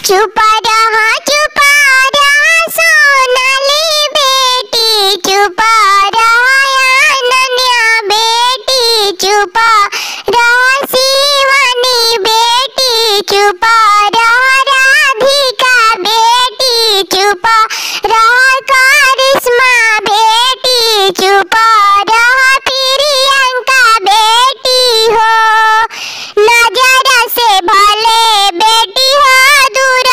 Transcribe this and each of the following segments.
चुप रहा सोनाली बेटी, चुप रहा अनन्या बेटी, चुप रहा शिवानी बेटी, चुप रहा राधिका बेटी, चुप रहा करिश्मा बेटी, चुप रहा प्रियंका बेटी हो। नजर से भले बेटी हो दूर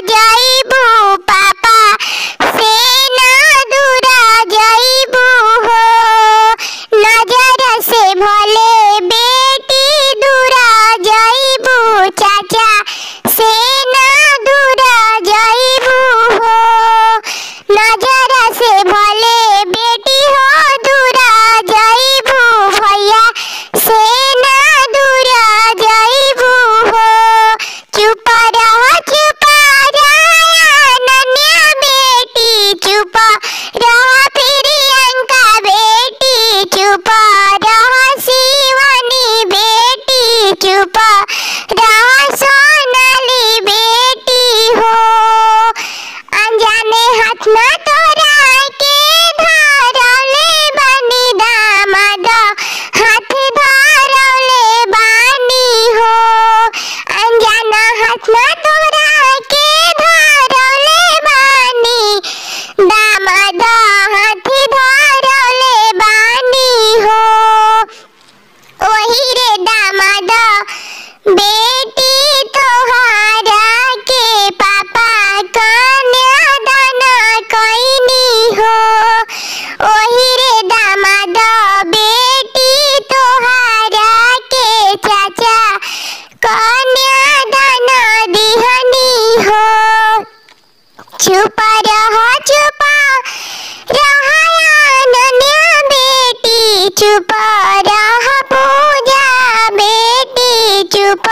जाइबू, पापा से ना दूर जाइबू हो। नजर से भले बेटी दूर जाइबू, चाचा से ना दूर जाइबू हो। नजर से भले बेटी हो दूर जाइबू, भैया से ना दूर जाइबू हो। चुप रहा अनन्या बेटी, चुप रहा प्रियंका बेटी, चुप रहा शिवानी बेटी, चुप रहा सोनाली बेटी हो। अनजाने हाथ ना तोरा के धरौले बानी, दामाद हाथ धरौले बानी हो। अनजाना हाथ ना तोरा के धरौले बानी, दामाद हाथ धरौले बानी हो। वही रे दामाद बेटी तोहरा के पापा कन्यादान कइनी हो। वही रे दामाद बेटी तोहरा के चाचा कन्यादान दिहनी हो। चुप रहा अनन्या बेटी, चुप रहा पूजा बेटी, चुप